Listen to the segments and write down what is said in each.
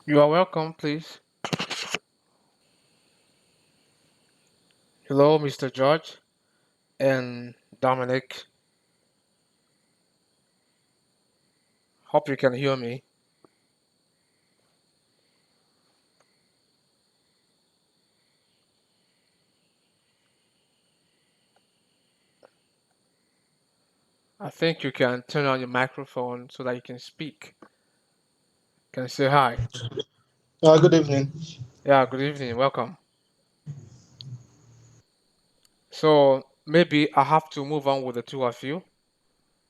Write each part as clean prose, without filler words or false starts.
You are welcome, please. Hello, Mr. George and Dominic. Hope you can hear me. I think you can turn on your microphone so that you can speak. Can you say hi? Good evening. Yeah, good evening. Welcome. So maybe I have to move on with the two of you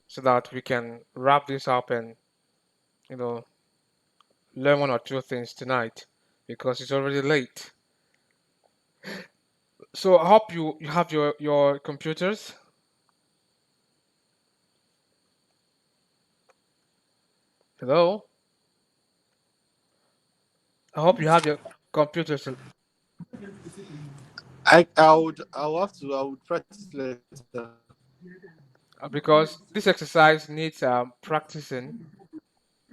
so that we can wrap this up and, you know, learn one or two things tonight because it's already late. So I hope you have your computers. Hello? I hope you have your computers I would practice later. because this exercise needs practicing.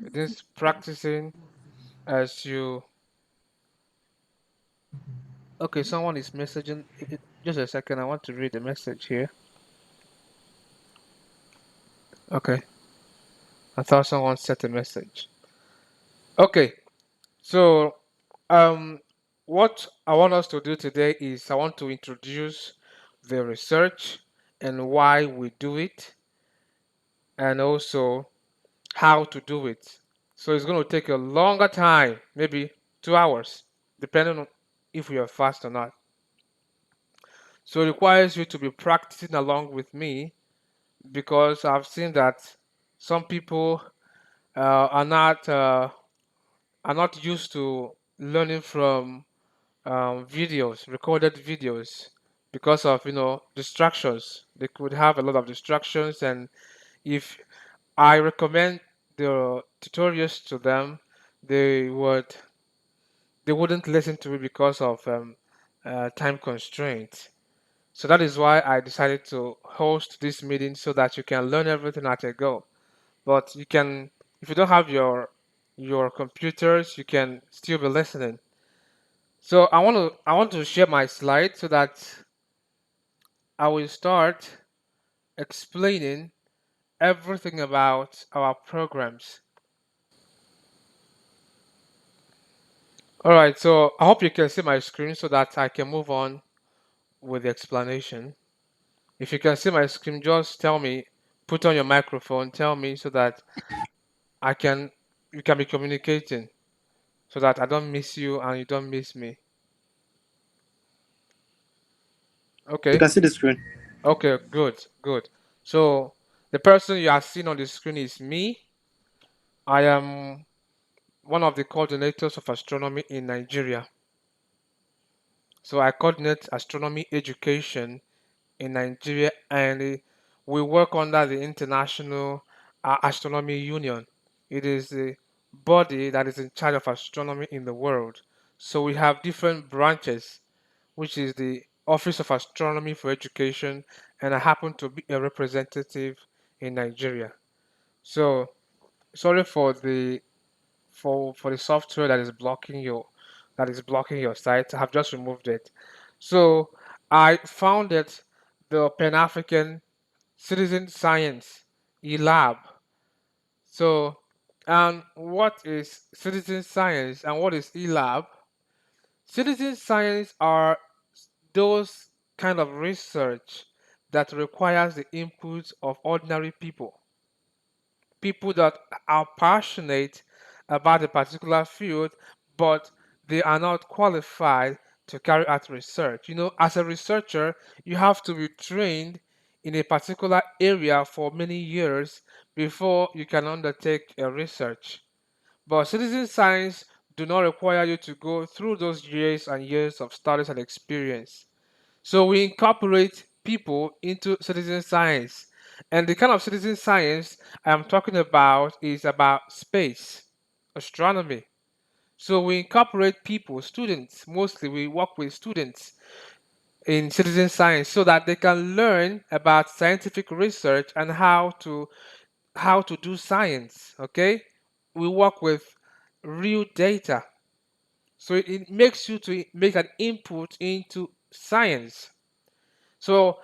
It is practicing as you. Okay, someone is messaging. Just a second, I want to read the message here. Okay, I thought someone sent a message. Okay, so um, what I want us to do today is I want to introduce the research and why we do it, and also how to do it. So it's going to take a longer time, maybe 2 hours, depending on if we are fast or not. So it requires you to be practicing along with me because I've seen that some people are not used to learning from videos, recorded videos, because of distractions. They could have a lot of distractions, and if I recommend the tutorials to them, they would they wouldn't listen to it because of time constraints. So that is why I decided to host this meeting so that you can learn everything at a go. But you can, if you don't have your computers, you can still be listening. So I want to share my slide so that I will start explaining everything about our programs. All right, so I hope you can see my screen so that I can move on with the explanation. If you can see my screen, just tell me, put on your microphone, tell me so that I can we can be communicating so that I don't miss you and you don't miss me. You Okay. can see the screen. Okay, good, good. So the person you are seeing on the screen is me. I am one of the coordinators of astronomy in Nigeria. So I coordinate astronomy education in Nigeria, and we work under the International Astronomy Union. It is the body that is in charge of astronomy in the world. So we have different branches, which is the Office of Astronomy for Education, and I happen to be a representative in Nigeria. So sorry for the software that is blocking your site. I have just removed it. So I founded the Pan African Citizen Science e-lab. So, and what is citizen science and what is e-lab? Citizen science are those kind of research that requires the input of ordinary people, people that are passionate about a particular field, but they are not qualified to carry out research. As a researcher, you have to be trained in a particular area for many years before you can undertake a research. But citizen science do not require you to go through those years and years of studies and experience. So we incorporate people into citizen science. And the kind of citizen science I'm talking about is about space, astronomy. So we incorporate people, students, mostly we work with students in citizen science so that they can learn about scientific research and how to do science, okay? We work with real data. So it makes you to make an input into science. So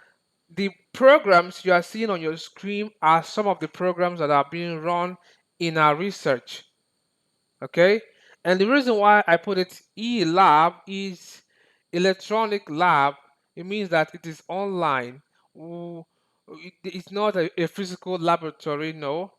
the programs you are seeing on your screen are some of the programs that are being run in our research. Okay? And the reason why I put it e-lab is electronic lab. It means that it is online. It's not a physical laboratory, no.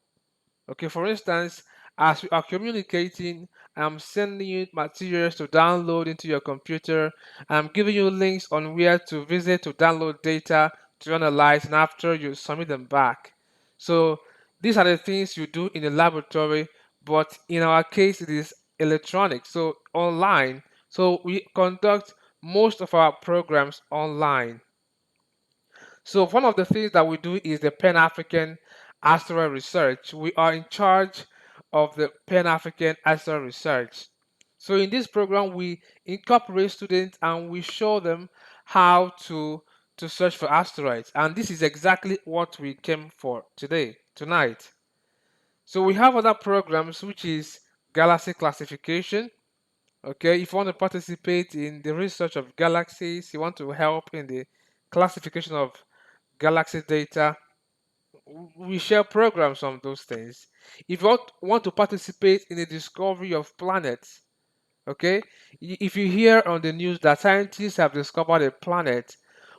Okay, for instance, as we are communicating, I'm sending you materials to download into your computer. I'm giving you links on where to visit to download data to analyze, and after you submit them back. So these are the things you do in the laboratory, but in our case, it is electronic, so online. So we conduct most of our programs online. So one of the things that we do is the Pan-African Asteroid Research. We are in charge of the Pan-African Asteroid Research. So in this program, we incorporate students and we show them how to search for asteroids. And this is exactly what we came for tonight. So we have other programs, which is galaxy classification. Okay, if you want to participate in the research of galaxies, you want to help in the classification of galaxy data, we share programs on those things. If you want to participate in the discovery of planets, okay, if you hear on the news that scientists have discovered a planet,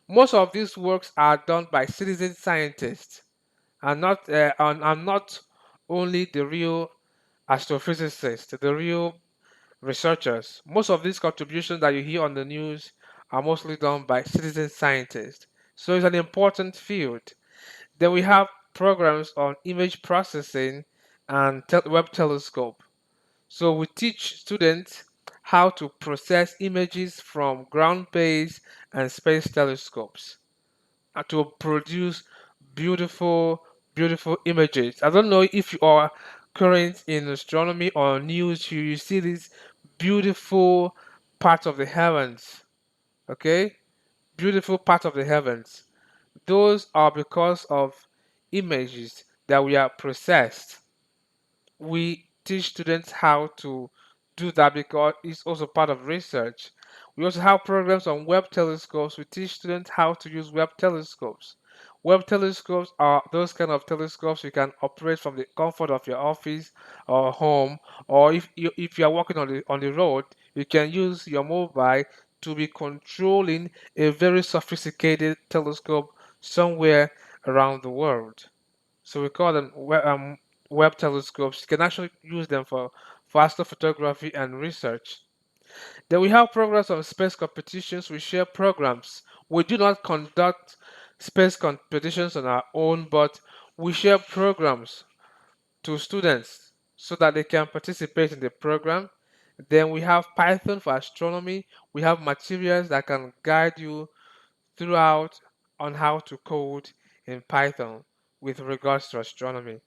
most of these works are done by citizen scientists and not only the real astrophysicists, the real researchers. Most of these contributions that you hear on the news are mostly done by citizen scientists. So it's an important field. Then we have programs on image processing and web telescope. So we teach students how to process images from ground-based and space telescopes and to produce beautiful, beautiful images. I don't know if you are current in astronomy or news, you see these beautiful parts of the heavens. Okay? Beautiful parts of the heavens. Those are because of images that we are processed. We teach students how to do that because it's also part of research. We also have programs on web telescopes. We teach students how to use web telescopes. Web telescopes are those kind of telescopes you can operate from the comfort of your office or home, or if you are walking on the road, you can use your mobile to be controlling a very sophisticated telescope somewhere around the world. So we call them web telescopes. You can actually use them for astrophotography and research. Then we have programs on space competitions. We share programs. We do not conduct space competitions on our own, but we share programs to students so that they can participate in the program. Then we have Python for astronomy. We have materials that can guide you throughout on how to code in Python with regards to astronomy.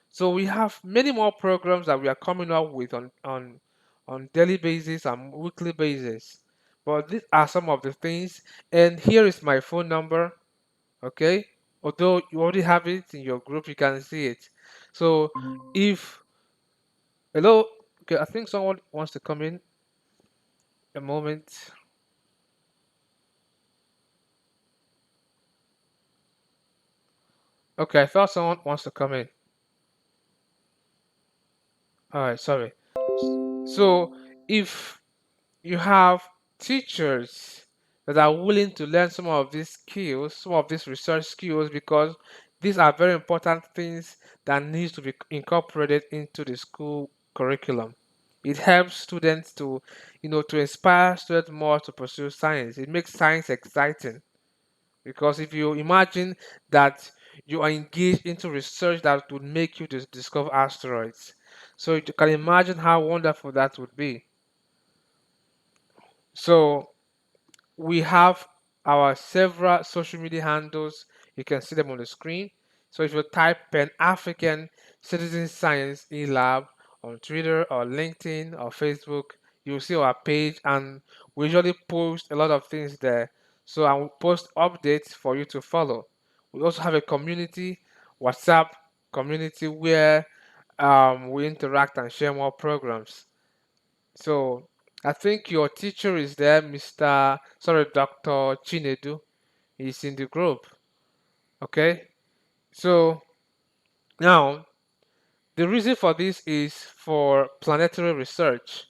So we have many more programs that we are coming up with on daily basis and weekly basis. But these are some of the things. And here is my phone number. Okay. Although you already have it in your group, you can see it. So if hello, okay, I think someone wants to come in a moment. Okay, I thought someone wants to come in. All right, sorry. So if you have teachers that are willing to learn some of these skills, some of these research skills, because these are very important things that needs to be incorporated into the school curriculum. It helps students to, to inspire students more to pursue science. It makes science exciting because if you imagine that you are engaged into research that would make you discover asteroids, so you can imagine how wonderful that would be. So we have our several social media handles. You can see them on the screen. So if you type Pan African Citizen Science eLab on Twitter or LinkedIn or Facebook, you'll see our page and we usually post a lot of things there. So I will post updates for you to follow. We also have a community, WhatsApp community where we interact and share more programs. So I think your teacher is there, Dr. Chinedu. He's in the group. Okay. So now the reason for this is for planetary research,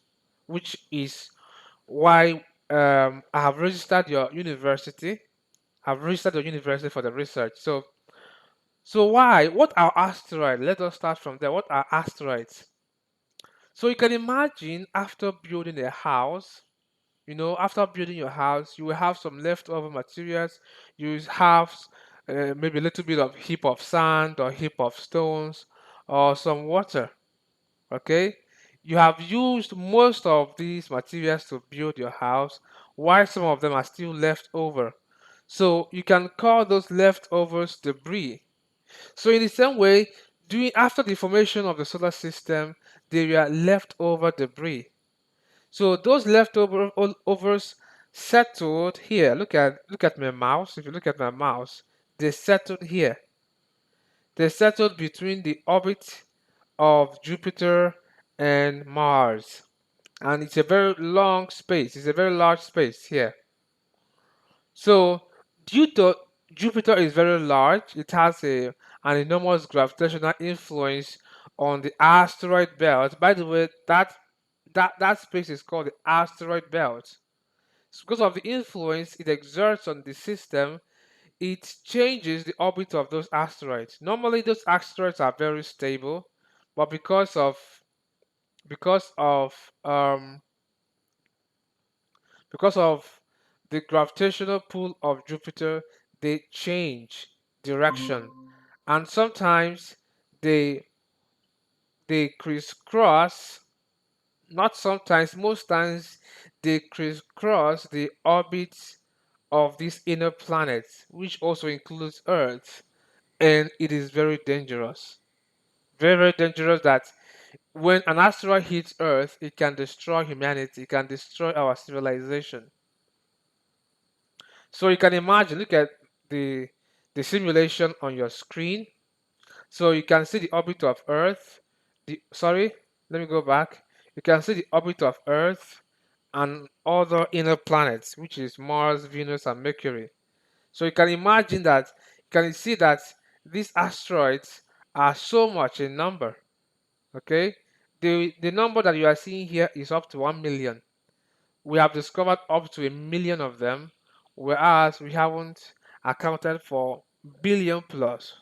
which is why I have registered your university. I've registered your university for the research. So why? What are asteroids? Let us start from there. What are asteroids? So you can imagine after building a house, after building your house, you will have some leftover materials. You have maybe a little bit of heap of sand or heap of stones or some water. Okay, you have used most of these materials to build your house, while some of them are still left over. So you can call those leftovers debris. So in the same way, during after the formation of the solar system, there were leftover debris. So those leftover overs settled here. Look at my mouse. If you look at my mouse, they settled here. They settled between the orbit of Jupiter and Mars. And it's a very long space. It's a very large space here. So due to Jupiter is very large, it has an enormous gravitational influence on the asteroid belt. By the way, that space is called the asteroid belt. So because of the influence it exerts on the system, it changes the orbit of those asteroids. Normally, those asteroids are very stable, but because of because of the gravitational pull of Jupiter, they change direction, and sometimes they they crisscross. Not sometimes, most times they crisscross the orbits of these inner planets, which also includes Earth, and it is very dangerous. Very, very dangerous that when an asteroid hits Earth, it can destroy humanity, it can destroy our civilization. So you can imagine, look at the the simulation on your screen. So you can see the orbit of Earth. Sorry, let me go back. You can see the orbit of Earth and other inner planets, which is Mars, Venus, and Mercury. So you can imagine that, you can see that these asteroids are so much in number. Okay, the number that you are seeing here is up to 1 million. We have discovered up to 1 million of them, whereas we haven't accounted for billion plus.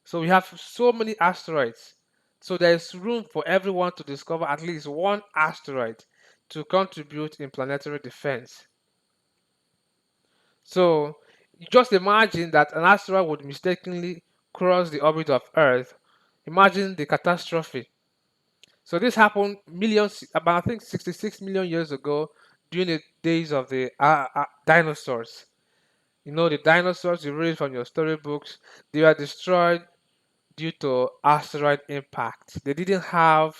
So we have so many asteroids. So there is room for everyone to discover at least one asteroid to contribute in planetary defense. So you just imagine that an asteroid would mistakenly cross the orbit of Earth. Imagine the catastrophe. So this happened millions, about I think 66 million years ago, during the days of the dinosaurs. The dinosaurs you read from your storybooks, they were destroyed due to asteroid impact. They didn't have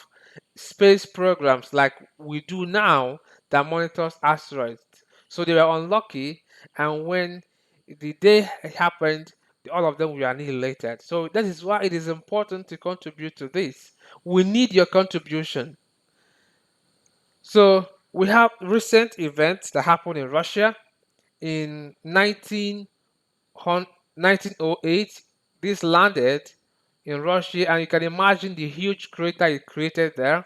space programs like we do now that monitors asteroids. So they were unlucky, and when the day happened, all of them were annihilated. So that is why it is important to contribute to this. We need your contribution. So we have recent events that happened in Russia in 1908. This landed in Russia, and you can imagine the huge crater it created there.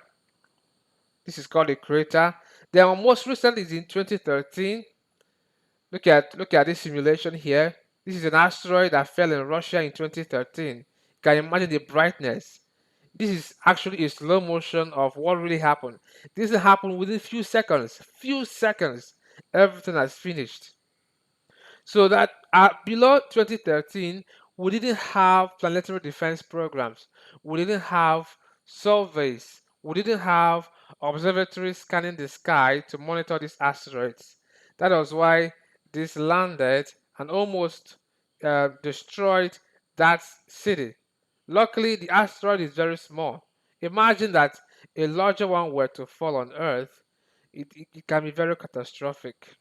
This is called a crater. Then most recent is in 2013. Look at this simulation here. This is an asteroid that fell in Russia in 2013. You can imagine the brightness. This is actually a slow motion of what really happened. This happened within few seconds. Few seconds, everything has finished. So that below 2013, we didn't have planetary defense programs. We didn't have surveys. We didn't have observatories scanning the sky to monitor these asteroids. That was why this landed and almost destroyed that city. Luckily, the asteroid is very small. Imagine that a larger one were to fall on Earth, it can be very catastrophic.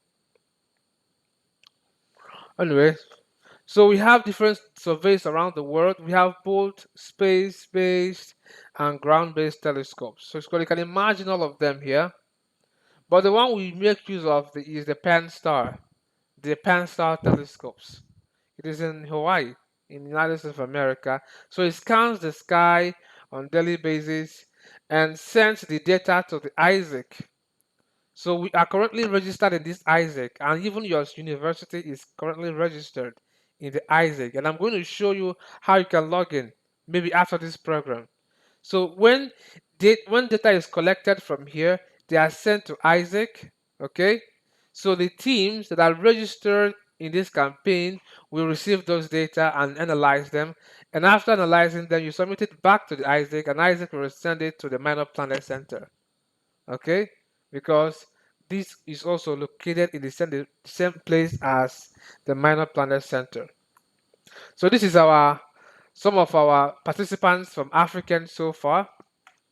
Anyway, So we have different surveys around the world. We have both space-based and ground-based telescopes. So you can imagine all of them here. But the one we make use of is the Pan-STAR telescopes. It is in Hawaii, in the United States of America. So it scans the sky on daily basis and sends the data to the ISAC. So we are currently registered in this ISAC, and even your university is currently registered in the ISAC. And I'm going to show you how you can log in, maybe after this program. So when data is collected from here, they are sent to ISAC. Okay. So the teams that are registered in this campaign will receive those data and analyze them. And after analyzing them, you submit it back to the ISAC, and ISAC will send it to the Minor Planet Center. Okay, because this is also located in the same place as the Minor Planet Center. So this is our some of our participants from African so far.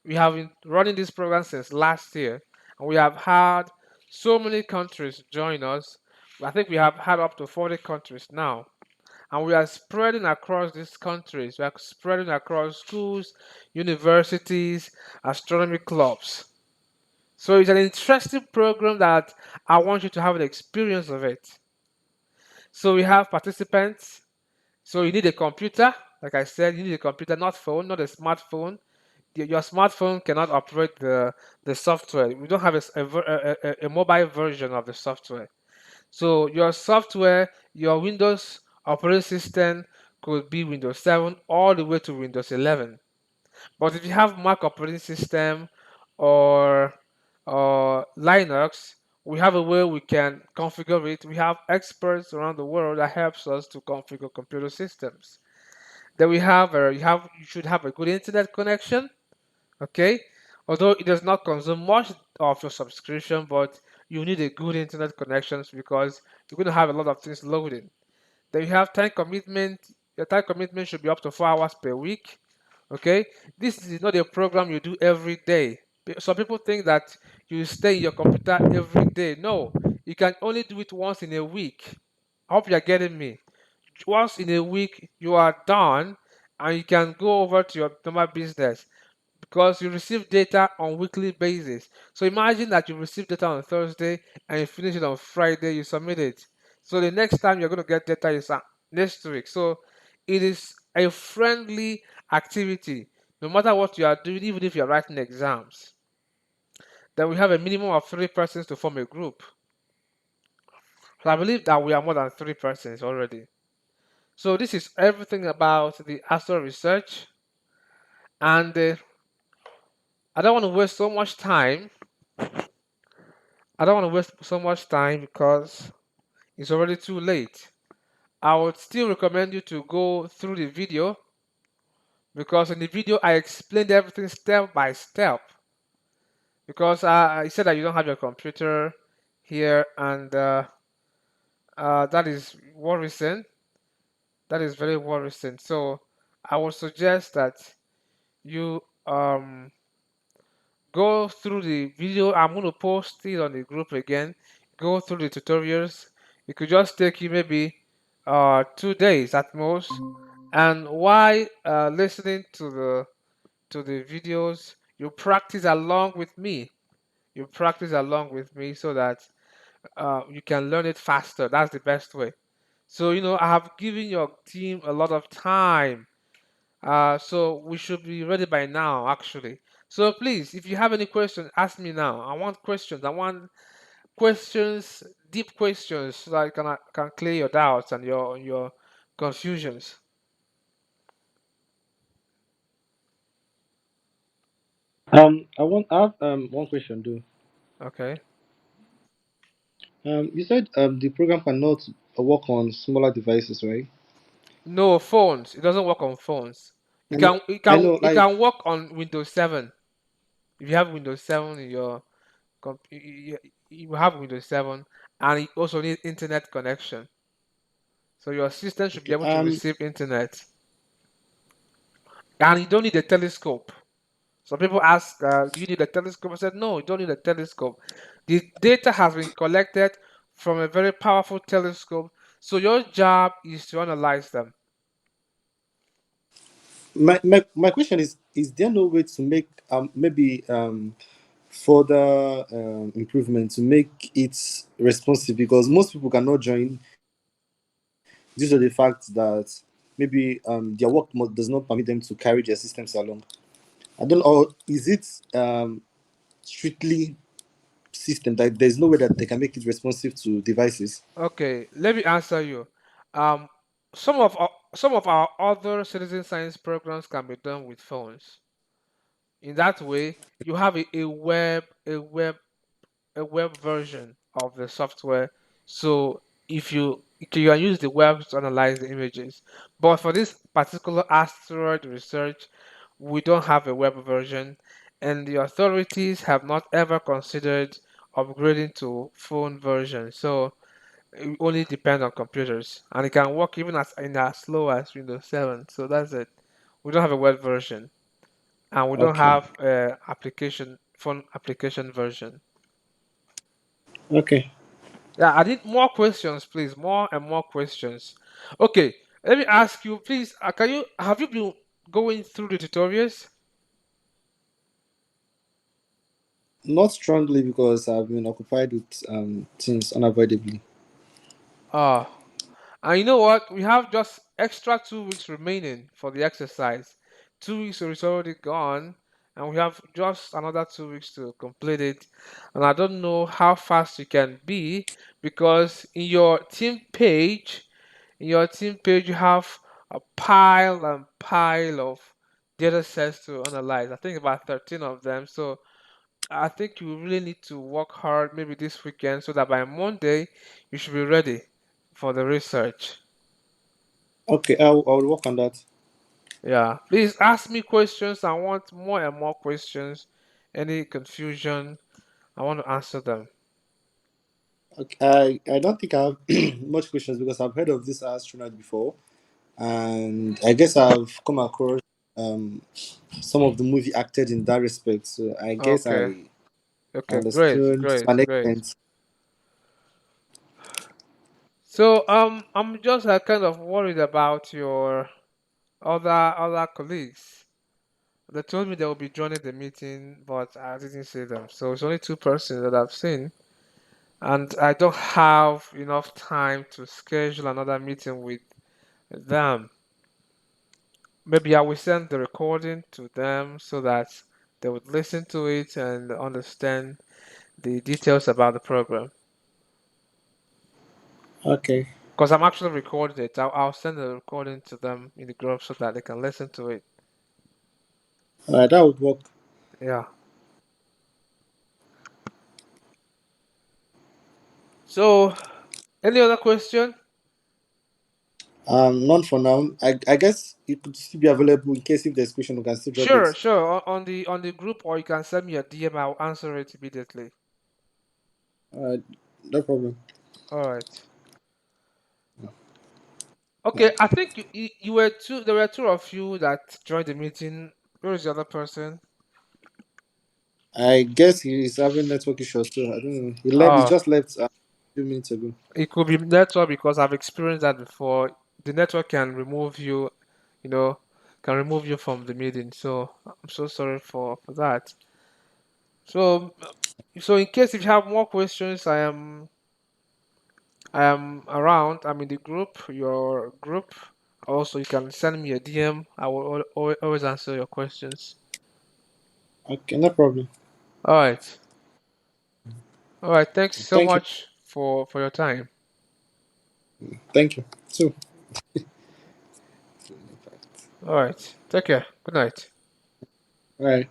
We have been running this program since last year, and we have had so many countries join us. I think we have had up to 40 countries now, and we are spreading across these countries. We are spreading across schools, universities, astronomy clubs. So it's an interesting program that I want you to have an experience of it. So we have participants. So you need a computer. Like I said, you need a computer, not phone, not a smartphone. Your smartphone cannot operate the software. We don't have a mobile version of the software. So your software, your Windows operating system could be Windows 7 all the way to Windows 11. But if you have Mac operating system or Linux, we have a way we can configure it. We have experts around the world that helps us to configure computer systems. Then you should have a good internet connection, okay? Although it does not consume much of your subscription, but you need a good internet connections because you're going to have a lot of things loading. Then you have time commitment. Your time commitment should be up to 4 hours per week. Okay, this is not a program you do every day. Some people think that you stay in your computer every day. No, you can only do it once in a week. I hope you're getting me. Once in a week, you are done and you can go over to your normal business because you receive data on weekly basis. So imagine that you receive data on Thursday and you finish it on Friday, you submit it. So the next time you're going to get data is next week. So it is a friendly activity, no matter what you are doing, even if you're writing exams. Then we have a minimum of 3 persons to form a group. So I believe that we are more than 3 persons already. So this is everything about the Astro research, and I don't want to waste so much time. I don't want to waste so much time because it's already too late. I would still recommend you to go through the video because in the video I explained everything step by step. Because I said that you don't have your computer here, and that is worrisome. That is very worrisome. So I would suggest that you go through the video. I'm going to post it on the group again. Go through the tutorials. It could just take you maybe 2 days at most. And while listening to the videos, you practice along with me. You practice along with me so that you can learn it faster. That's the best way. So I have given your team a lot of time. So we should be ready by now, actually. So please, if you have any questions, ask me now. I want questions. I want questions, deep questions, so that I can clear your doubts and your confusions. I have one question though. Okay. You said the program cannot work on smaller devices, right? No phones. It doesn't work on phones. It I know, can it I can know, it like can work on Windows 7. If you have Windows 7 in your you have Windows 7, and you also need internet connection. So your system should be okay, able to receive internet, and you don't need a telescope. Some people ask, "Do you need a telescope?" I said, "No, you don't need a telescope. The data has been collected from a very powerful telescope So your job is to analyze them. My question is there no way to make maybe further improvement to make it responsive, because most people cannot join due to the fact that maybe their work does not permit them to carry their systems along. I don't know, or is it strictly system that there's no way that they can make it responsive to devices? Okay, let me answer you. Um, some of our other citizen science programs can be done with phones. In that way, you have a web version of the software. So you can use the web to analyze the images. But for this particular asteroid research, we don't have a web version, and the authorities have not ever considered upgrading to phone version. So it only depends on computers, and it can work even as slow as Windows 7. So that's it. We don't have a web version, and we don't Okay. have a application phone application version. Okay. Yeah, I need more questions, please. More and more questions. Okay, let me ask you, please. Can you have you been going through the tutorials? Not strongly, because I've been occupied with things unavoidably. Ah, and you know what? We have just extra 2 weeks remaining for the exercise. 2 weeks is already gone, and we have just another 2 weeks to complete it. And I don't know how fast you can be because in your team page, you have a pile and pile of data sets to analyze. I think about 13 of them. So I think you really need to work hard maybe this weekend so that by Monday you should be ready for the research. Okay, I'll work on that. Yeah. Please ask me questions. I want more and more questions. Any confusion, I want to answer them. Okay, I don't think I have much questions, because I've heard of this astronaut before, and I guess I've come across um, some of the movie acted in that respect. So I guess Okay. I Okay. Great. understood to Great. an Great. extent. So I'm just kind of worried about your other colleagues. They told me they will be joining the meeting, but I didn't see them. So it's only two persons that I've seen, and I don't have enough time to schedule another meeting with them. Maybe I will send the recording to them so that they would listen to it and understand the details about the program. Okay, Because I'm actually recording it. I'll send the recording to them in the group so that they can listen to it. that would work. Yeah. So, any other question? None for now. I guess it could still be available in case if there's question, we can still drop Sure, it. sure. On the group, or you can send me a DM. I'll answer it immediately. Uh, no problem. All right. Okay. I think you were two. There were two of you that joined the meeting. Where is the other person? I guess he's having network issues too. I don't know. He left. He Oh, just left a few minutes ago. it could be network because I've experienced that before. The network can remove you, you know, can remove you from the meeting. So I'm so sorry for that. So in case if you have more questions, I am around. I'm in the group, your group. Also, you can send me a DM. I will always answer your questions. Okay, no problem. All right. All right. Thanks so Thank you. much for your time. Thank you. So. All right. Take care. Good night. All right.